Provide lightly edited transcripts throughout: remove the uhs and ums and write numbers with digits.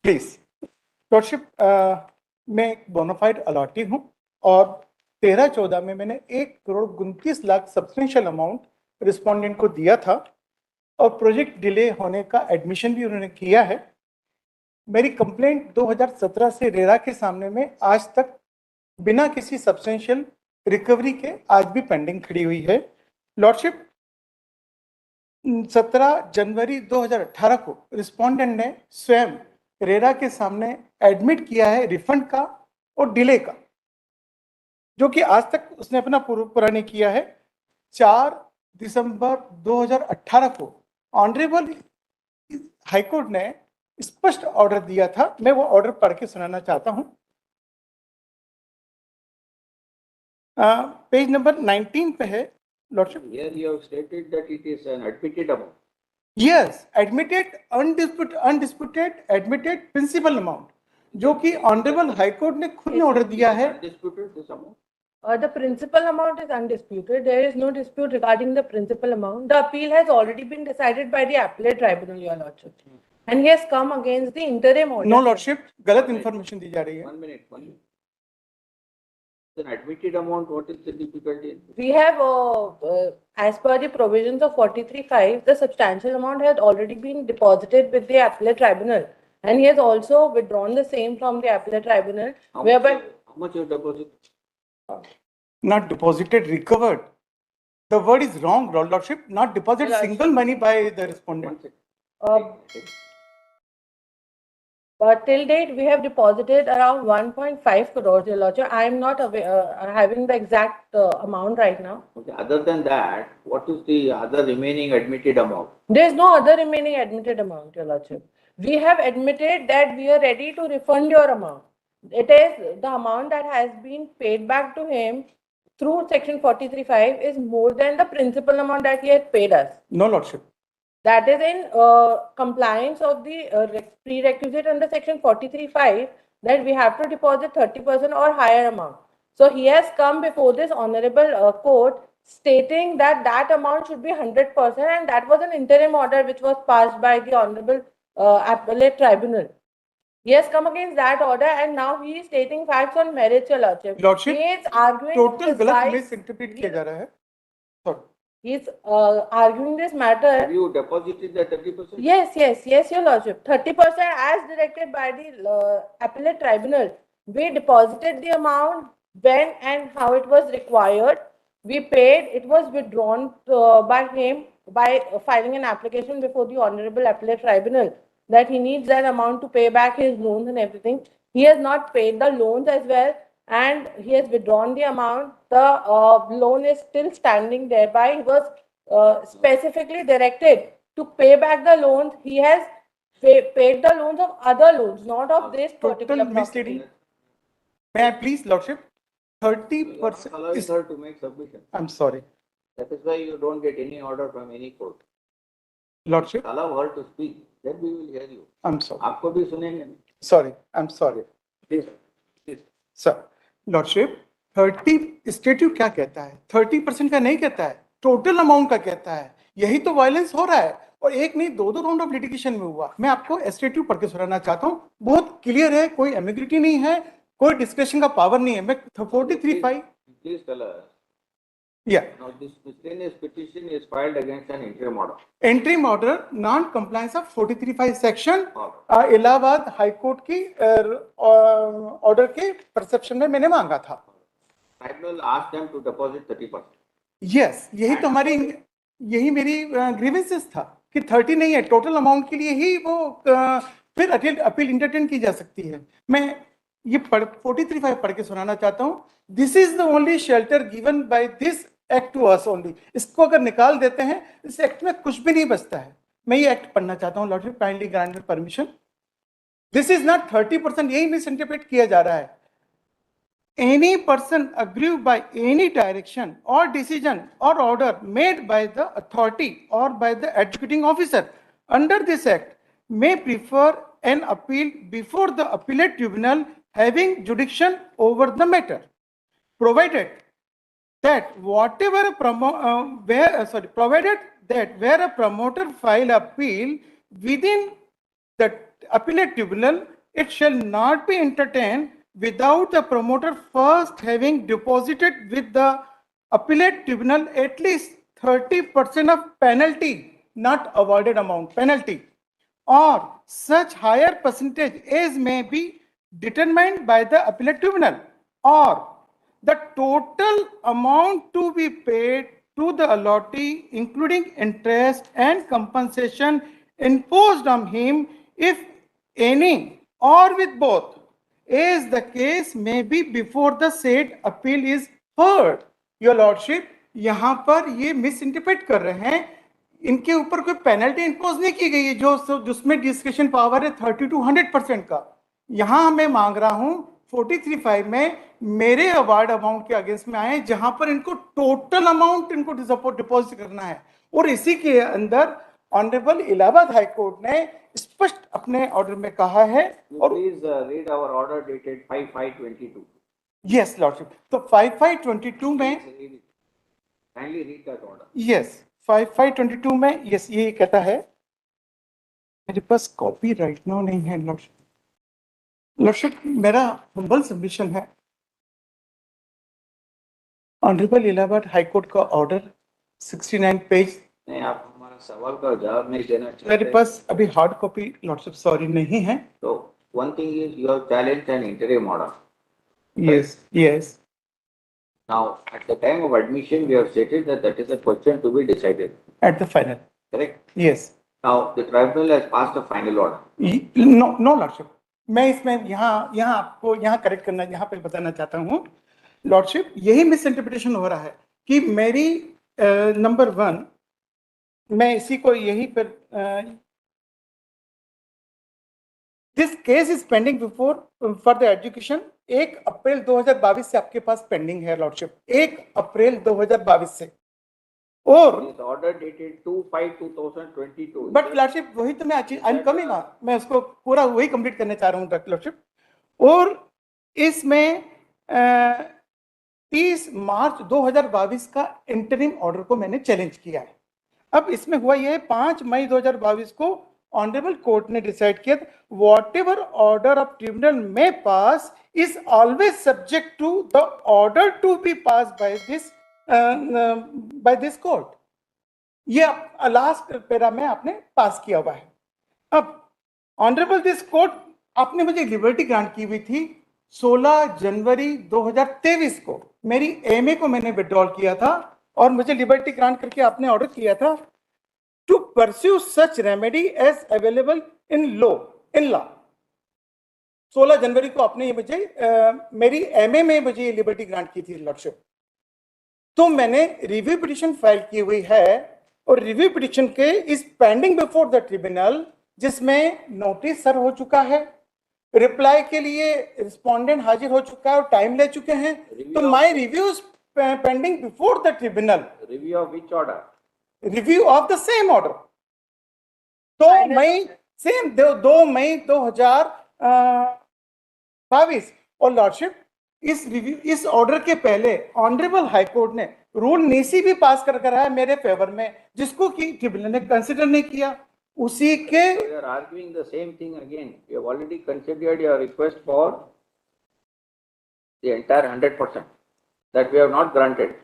Please lordship, मैं एक bonafide allottee हूँ और 13-14 में मैंने 1,29,00,000 सब्सटेंशियल अमाउंट रिस्पोंडेंट को दिया था और प्रोजेक्ट डिले होने का एडमिशन भी उन्होंने किया है। मेरी कंप्लेंट 2017 से रेरा के सामने में आज तक बिना किसी सब्सटेंशियल रिकवरी के आज भी पेंडिंग खड़ी हुई है। लॉर्डशिप, 17 जनवरी 2018 को रिस्पोंडेंट ने स्वयं रेरा के सामने एडमिट किया है रिफंड का और डिले का, जो कि आज तक उसने अपना पूरा नहीं किया है। 4 दिसंबर 2018 को ऑनरेबल हाईकोर्ट ने स्पष्ट ऑर्डर दिया था, मैं वो ऑर्डर पढ़ के सुनाना चाहता हूं। पेज नंबर 19 पे है lordship. Here you have stated that it is an admitted amount. Yes, admitted undisputed admitted principal amount, जो कि ऑनरेबल हाईकोर्ट ने खुद ने ऑर्डर दिया है। Undisputed this amount. The principal amount is undisputed. There is no dispute regarding the principal amount. The appeal has already been decided by the appellate tribunal, Your Lordship. And he has come against the interim order. No lordship, गलत information दी जा रही है। 1 minute, 1 minute. An admitted amount, what is the difficulty? We have, as per the provisions of 43(5), the substantial amount had already been deposited with the appellate tribunal. And he has also withdrawn the same from the appellate tribunal, whereby... How much you deposit? Not deposited, recovered. The word is wrong, lordship. Not deposited Yes. single money by the respondent. One second. But till date, we have deposited around 1.5 crores, Your Lordship. I am not having the exact amount right now. Okay, other than that, what is the other remaining admitted amount? There is no other remaining admitted amount, Your Lordship. We have admitted that we are ready to refund your amount. It is the amount that has been paid back to him through section 43(5) is more than the principal amount that he had paid us. No, lordship. That is in compliance of the prerequisite under section 43(5) that we have to deposit 30% or higher amount. So he has come before this honorable court stating that that amount should be 100%, and that was an interim order which was passed by the honorable appellate tribunal. He has come against that order, and now he is stating facts on merits, Your Lordship. Lordship, He is arguing total गलत besides- misinterpret किया जा रहा है. Sorry. He is arguing this matter. Have you deposited the 30%? Yes, Your Lordship. 30% as directed by the appellate tribunal. We deposited the amount when and how it was required. We paid. It was withdrawn by him by filing an application before the honorable appellate tribunal that he needs that amount to pay back his loans and everything. He has not paid the loans as well, and he has withdrawn the amount. The loan is still standing thereby. He was specifically directed to pay back the loans. He has paid the loans of other loans, not of this particular Total property. misleading. May I please, lordship? 30%. Allow her to make submission. I'm sorry, That is why you don't get any order from any court. lordship. Allow her to speak, then we will hear you. I'm sorry. आपको भी सुनेंगे ना? Sorry. I'm sorry. Please, please. Sir, lordship 30 statute क्या कहता है? 30% का नहीं कहता है, टोटल अमाउंट का कहता है। यही तो वायलेंस हो रहा है और एक नहीं दो राउंड ऑफ लिटिगेशन में हुआ। मैं आपको स्टेट्यूट पढ़ के सुनाना चाहता हूँ, बहुत क्लियर है, कोई एम्बिग्युइटी नहीं है, कोई डिस्क्रिप्शन का पावर नहीं है। मैं 43(5). Please tell us. Yeah. Now this miscellaneous petition is filed against an interim order. Interim order, non compliance of 43(5) section Order. Allahabad high court की ऑर्डर के परसेप्शन में मैंने मांगा था। Tribunal asked them to deposit 30%. Yes, यही मेरी grievances था कि 30 नहीं है, टोटल अमाउंट के लिए ही वो फिर अपील इंटरटेन की जा सकती है। मैं ये 43(5) पढ़ के सुनाना चाहता हूँ। This is the only shelter given by this act to us only. इसको अगर निकाल देते हैं, इस एक्ट में कुछ भी नहीं बचता है। मैं ये एक्ट पढ़ना चाहता हूँ lordship, kindly grant me permission. This is not 30%, यही मिसइंटरप्रेट किया जा रहा है। Any person aggrieved by any direction or decision or order made by the authority or by the executing officer under this act may prefer an appeal before the appellate tribunal having jurisdiction over the matter, provided that provided that where a promoter file appeal within the appellate tribunal, it shall not be entertained without the promoter first having deposited with the appellate tribunal at least 30% of penalty, not awarded amount, penalty, or such higher percentage as may be determined by the appellate tribunal, or the total amount to be paid to the allottee, including interest and compensation imposed on him, if any, or with both, as the case may be before the said appeal is heard. Your lordship, यहाँ पर ये miss interpret कर रहे हैं, इनके ऊपर कोई penalty impose नहीं की गई है, जो जिसमें डिस्क्रिप्शन पावर है 30 to 100% का। यहाँ मैं मांग रहा हूँ 43(5) में मेरे अवार्ड अमाउंट के अगेंस्ट में आए, जहां पर इनको टोटल अमाउंट इनको डिपॉजिट करना है, और इसी के अंदर ऑनरेबल इलाहाबाद हाई कोर्ट ने स्पष्ट अपने ऑर्डर में कहा है। और please read our order dated 5/5/22। Yes lordship, तो 5/5/22 में kindly read that order. Yes 5/5/22 में यस ये कहता है, मेरे पास कॉपी राइट नाउ नहीं है लॉर्डशिप। लॉर्डशिप, मेरा हम्बल सबमिशन है, ऑनरेबल इलाहाबाद हाई कोर्ट का ऑर्डर 69 पेज। नहीं, आप हमारा सवाल का जवाब नहीं देना चाहते। मेरे पास अभी हार्ड कॉपी लॉर्डशिप सॉरी नहीं है। तो one thing is you have challenged an interim order. Yes. Now, at the time of admission, we have stated that that is a question to be decided. At the final. Correct? Yes. Now, the tribunal has passed a final order. No lordship, मैं इसमें यहाँ आपको यहाँ correct करना, यहाँ पे बताना चाहता हूँ लॉर्डशिप, यही मिस इंटरप्रिटेशन हो रहा है कि मेरी नंबर 1, मैं इसी को यही पर this case is pending before for the education 1 अप्रैल 2022 से आपके पास पेंडिंग है लॉर्डशिप, 1 अप्रैल 2022 से। और This order dated 2/5/2022. But lordship वही तो मैं आई एम कमिंग ऑन, मैं उसको पूरा वही कंप्लीट करने चाह रहा हूँ लॉर्डशिप। और इसमें 30 मार्च 2022 का इंटरिम ऑर्डर को मैंने चैलेंज किया है। अब इसमें हुआ यह 5 मई 2022 को ऑनरेबल कोर्ट ने डिसाइड किया, whatever order of tribunal में pass is always subject to the order to be pass by this court. ये लास्ट पैरा में आपने पास किया हुआ है। अब ऑनरेबल दिस कोर्ट, आपने मुझे लिबर्टी ग्रांट की हुई थी 16 जनवरी 2023 को, मेरी एमए को मैंने विड्रॉल किया था और मुझे लिबर्टी ग्रांट करके आपने ऑर्डर किया था to pursue such remedy as available in law. 16 जनवरी को आपने ये मुझे मेरी एमए में मुझे ये लिबर्टी ग्रांट की थी लॉर्डशिप। तो मैंने रिव्यू पिटिशन फाइल की हुई है और रिव्यू पिटिशन के is pending before the tribunal, जिसमें नोटिस सर्व हो चुका है, रिप्लाई के लिए रिस्पोंडेंट हाजिर हो चुका है और टाइम ले चुके हैं। तो my review is pending before the tribunal. Review of which order? Review of the same order 2 मई 2022। और लॉर्डशिप, इस ऑर्डर के पहले ऑनरेबल हाई कोर्ट ने रूल नीसी भी पास कर रहा है मेरे फेवर में, जिसको कि ट्रिब्यूनल ने कंसिडर नहीं किया। उसी के So you are arguing the same thing again. You have already considered your request for the entire 100% that we have not granted.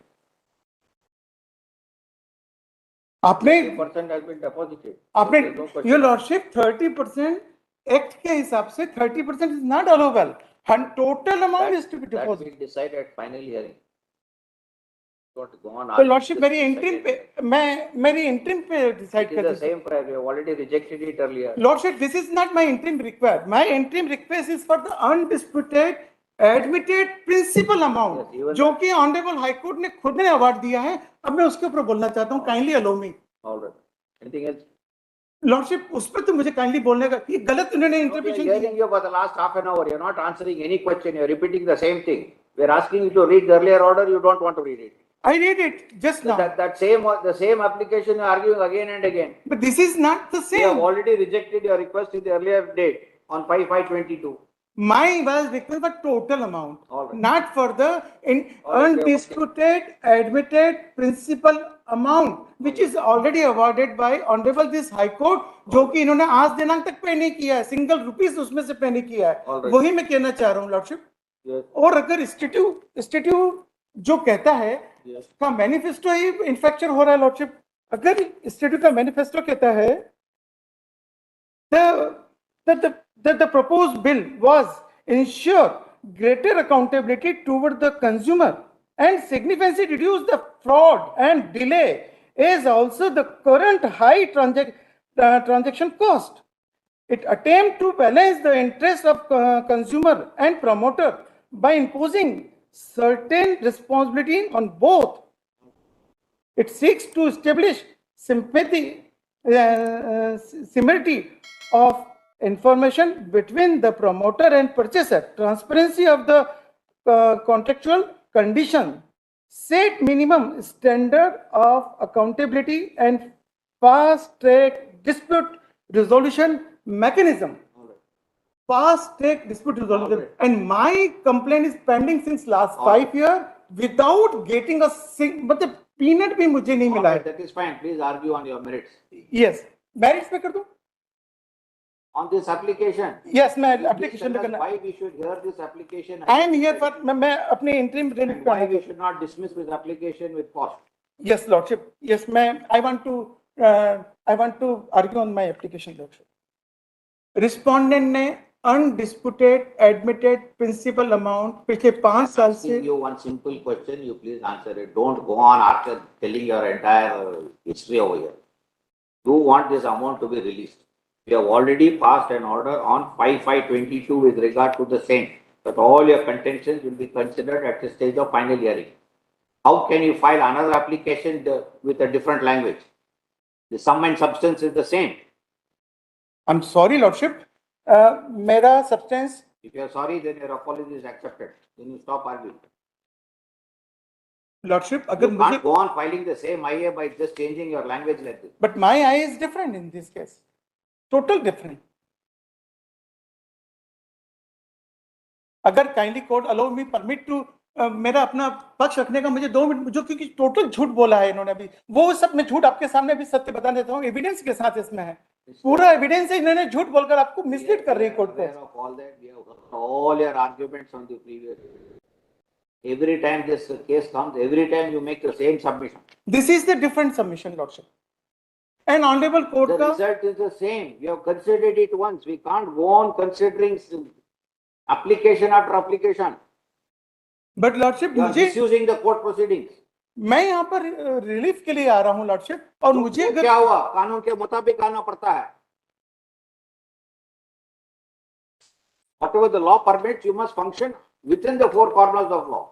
आपने 30% has been deposited. आपने There is no question. Your lordship 30% act के हिसाब से 30% is not allowable, total amount is to be That deposit. will decide at final hearing. Got to go on. तो lordship मेरी interim पे मेरी interim पे decide It is कर the दीजिए। same price. We have already rejected it earlier. Lordship, this is not my interim request. My interim request is for the undisputed admitted principal amount, Yes, even जो कि honourable high court ने खुद ने award दिया है। अब मैं उसके ऊपर बोलना चाहता हूँ, काइंडली अलो मी। All right. Anything else? Lordship, उस पर तो मुझे काइंडली बोलने का, ये गलत उन्होंने We are इंटरप्रिटेशन की। hearing you for the last half an hour. You are not answering any question. You are repeating the same thing. We are asking you to read the earlier order. You don't want to read it. I read it just So now, the same application you are arguing again and again. but this is not the We have same. already rejected your request in the earlier date on 5/5/22. My was request for total amount, All right. not for the All right, undisputed admitted principal amount, which is already awarded by Honorable this High Court, जो कि इन्होंने आज दिनांक तक पे नहीं किया है, सिंगल रुपीस उसमें से पे नहीं किया है, All right. वही मैं कहना चाह रहा हूँ लॉर्डशिप। Yes, और अगर इंस्टीट्यूट जो कहता है yes. का मैनिफेस्टो ही इन्फेक्चर हो रहा है लॉर्डशिप, अगर इंस्टीट्यूट का मैनिफेस्टो कहता है that the proposed bill was ensure greater accountability toward the consumer and significantly reduce the fraud and delay is also the current high transaction cost. It attempt to balance the interest of consumer and promoter by imposing certain responsibility on both. It seeks to establish similarity of information between the promoter and purchaser, transparency of the contractual condition, set minimum standard of accountability and fast track dispute resolution mechanism. Fast track dispute resolution. Alright. And my complaint is pending since last 5 years without getting a मतलब peanut भी मुझे नहीं All मिला right, है. that is fine. Please argue on your merits. Yes. merits पे कर दूं? On this application. Yes, मैं please application tell पे us करना. why we should hear this application. I am here for मैं अपने interim relief And पे why आया we था. should not dismiss this application with cost. Yes, Lordship. Yes, मैं I want to argue on my application, Lordship. Respondent ने undisputed admitted principal amount पिछले 5 साल से Asking you one simple question, you please answer it. Don't go on after telling your entire history over here. You want this amount to be released. We have already passed an order on 5/5/22 with regard to the same, that all your contentions will be considered at the stage of final hearing. How can you file another application with a different language? The sum and substance is the same. I'm sorry, Lordship. मेरा substance If you are sorry, then your apology is accepted. Then you stop arguing. Lordship, You अगर मुझे can't go on filing the same IA by just changing your language like this. but my eye is different in this case. Total different. अगर kindly court allow me permit to मेरा अपना पक्ष रखने का मुझे 2 minute जो क्योंकि total झूठ बोला है इन्होंने अभी वो सब मैं झूठ आपके सामने भी सत्य बता देता हूँ एविडेंस के साथ इसमें है पूरा एविडेंस है इन्होंने झूठ बोलकर आपको मिसलीड कर रही है कोर्ट को All that we have heard all your arguments on the previous. Every time this case comes, every time you make the same submission. This is the different submission lordship and honourable court The का result is the same. We have considered it once. We can't go on considering application after application. But lordship You are मुझे misusing the court proceedings. मैं यहाँ पर relief के लिए आ रहा हूँ lordship और मुझे तो अगर क्या हुआ? कानून के मुताबिक आना पड़ता है. Whatever the law permits, you must function within the four corners of law.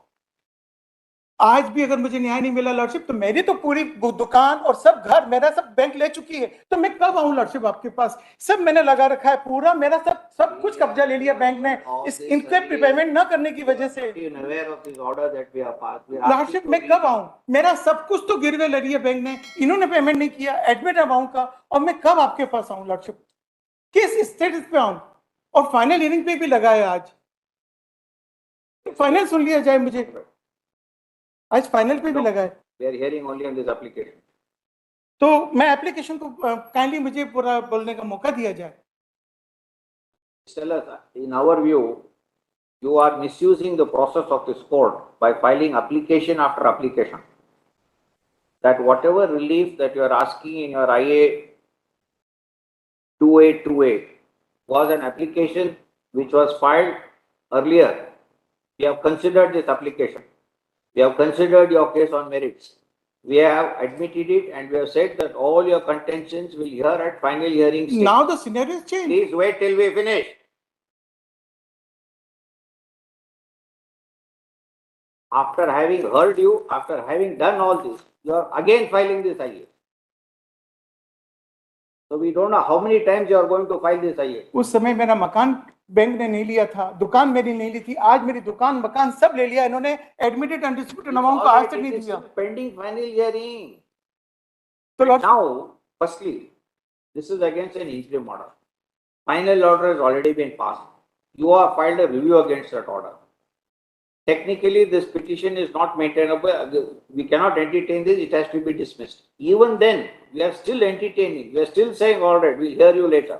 आज भी अगर मुझे न्याय नहीं मिला लॉर्डशिप तो मेरी तो पूरी दुकान और सब घर मेरा सब बैंक ले चुकी है तो मैं कब आऊं लॉर्डशिप आपके पास सब मैंने लगा रखा है पूरा मेरा सब कुछ कब्जा ले लिया बैंक ने इस इनके प्रीपेमेंट ना करने की वजह से You are aware of this order that we have passed. We are asking lordship to मैं release. कब आऊं मेरा सब कुछ तो गिरवे ले लिया बैंक ने इन्होंने पेमेंट नहीं किया एडमिट अमाउंट का और मैं कब आपके पास आऊं लॉर्डशिप किस स्टेटस पे आऊं और फाइनल हियरिंग पे भी लगा है आज फाइनल सुन लिया जाए मुझे आज फाइनल पे भी लगा है We are hearing only on this application. तो मैं एप्लीकेशन को काइंडली मुझे पूरा बोलने का मौका दिया जाए Tell us, in our view, you are misusing the process of this court by filing application after application. That whatever relief that you are asking in your IA 2828 was an application which was filed earlier. We have considered this application. We have considered your case on merits. We have admitted it and we have said that all your contentions will hear at final hearing stage. Now the scenario change Please wait till we finish. After having heard you, after having done all this, you are again filing this IA. So we don't know how many times you are going to file this IA. उस समय मेरा मकान bank ने नहीं लिया था दुकान मेरी नहीं ली थी आज मेरी दुकान मकान सब ले लिया इन्होंने एडमिटेड अनडिस्प्यूटेड अमाउंट को आज तक नहीं It is दिया still pending final hearing. तो Lord Now, firstly, this is against an interim order. Final order has already been passed. You have filed a review against that order. Technically, this petition is not maintainable. We cannot entertain this. It has to be dismissed. Even then, we are still entertaining. We are still saying, all right, we'll hear you later.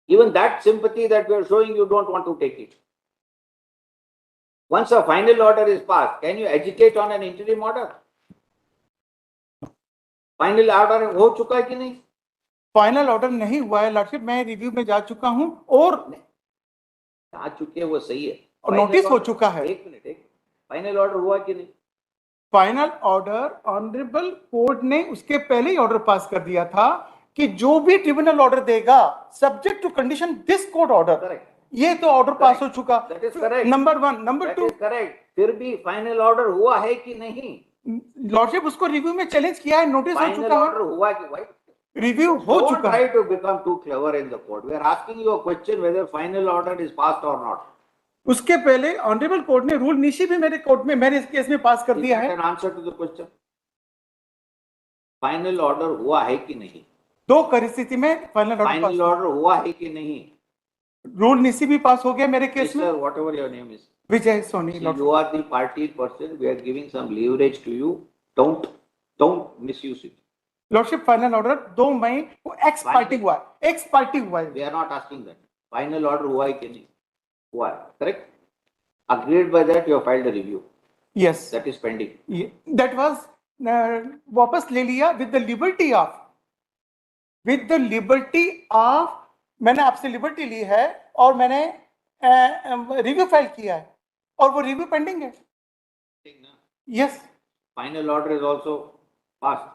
Even that sympathy that we are showing, you don't want to take it. Once a final order is passed, can you agitate on an interim order? Final order हो चुका है कि नहीं? Final order नहीं हुआ है lordship, मैं review में जा चुका हूं और आ चुके हैं वो सही है और नोटिस हो चुका है। एक मिनट, एक फाइनल ऑर्डर हुआ कि नहीं? फाइनल ऑर्डर ऑनरेबल कोर्ट ने उसके पहले ही ऑर्डर पास कर दिया था कि जो भी ट्रिब्यूनल ऑर्डर देगा subject to condition this court order. Correct, ये तो ऑर्डर पास हो चुका। That is correct, number 1। Number 2, correct. फिर भी फाइनल ऑर्डर हुआ है कि नहीं? लॉर्डशिप उसको रिव्यू में चैलेंज किया है, नोटिस हो फाइनल चुका ऑर्डर है, हुआ कि भाई? रिव्यू हो Don't चुका try है। to become too clever in the court. We are asking you a question whether final order is passed or not. उसके पहले ऑनरेबल कोर्ट ने रूल निशी भी मेरे कोर्ट में, मैंने इस केस में पास कर Is दिया that है। an answer to the question? Final order हुआ है कि नहीं? दो परिस्थिति में फाइनल ऑर्डर फाइनल ऑर्डर हुआ है कि नहीं? रूल निशी भी पास हो गया मेरे केस में। Sir, whatever your name is. Vijay Soni See, you are the party person. We are giving some leverage to you. Don't misuse it. Lordship final order 2 मई को एक्स पार्टी हुआ है, एक्स पार्टी हुआ है। We are not asking that. Final order हुआ है कि नहीं? हुआ है, correct? Agreed by that, you have filed a review. Yes, That is pending. That was वापस ले लिया विद द लिबर्टी ऑफ मैंने आपसे लिबर्टी ली है और मैंने रिव्यू फाइल किया है और वो रिव्यू पेंडिंग है। Yes, Final order is also passed.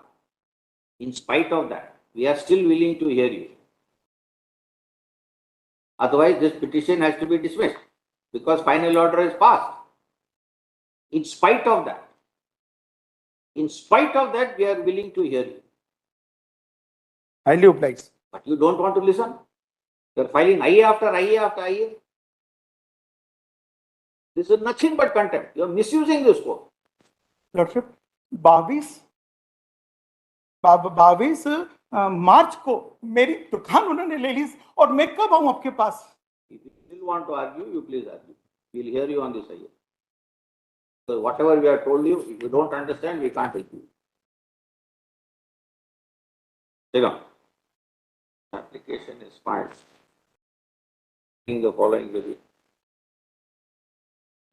In spite of that, we are still willing to hear you. Otherwise, this petition has to be dismissed because final order is passed. In spite of that, we are willing to hear you. highly obliged. But you don't want to listen. You are filing IA after IA after IA. This is nothing but contempt. You are misusing this court. Lordship 22 मार्च को मेरी दुकान उन्होंने ले ली और मैं कब आऊं आपके पास? If you still want to argue, you please argue. We'll hear you on this IA. So whatever we have told you, if you don't understand, we can't help you. Second, application is filed. In the following review.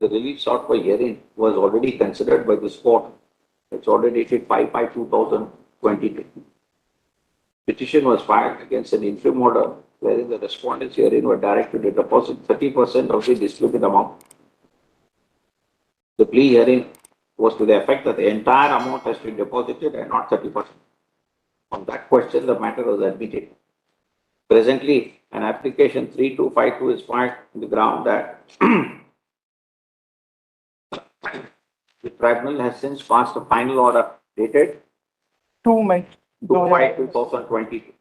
The relief sought for hearing was already considered by this court. It's already dated 5/5/2022. Petition was filed against an interim order wherein the respondents herein were directed to deposit 30% of the disputed amount. The plea herein was to the effect that the entire amount has to be deposited and not 30%. On that question, the matter was admitted. Presently, an application 3252 is filed on the ground that the tribunal has since passed a final order dated 2 May 2/5/2022.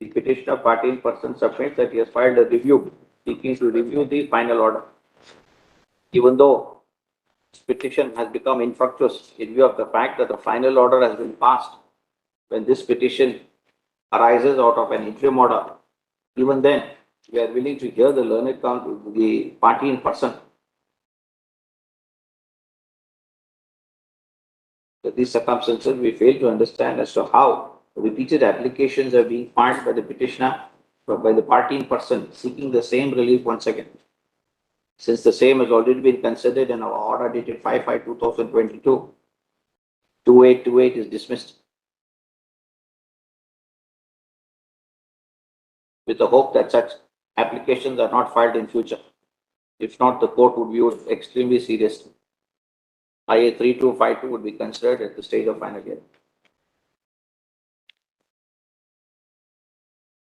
The petitioner party in person submits that he has filed a review seeking to review the final order. Even though this petition has become infructuous in view of the fact that the final order has been passed, when this petition arises out of an interim order, even then we are willing to hear the learned counsel, the party in person. So these circumstances, we fail to understand as to how repeated applications are being filed by the petitioner, but by the party in person, seeking the same relief once again. Since the same has already been considered in our order dated 5/5/2022, 2828 is dismissed. With the hope that such applications are not filed in future. If not, the court would view it extremely seriously. IA 3252 would be considered at the stage of final hearing.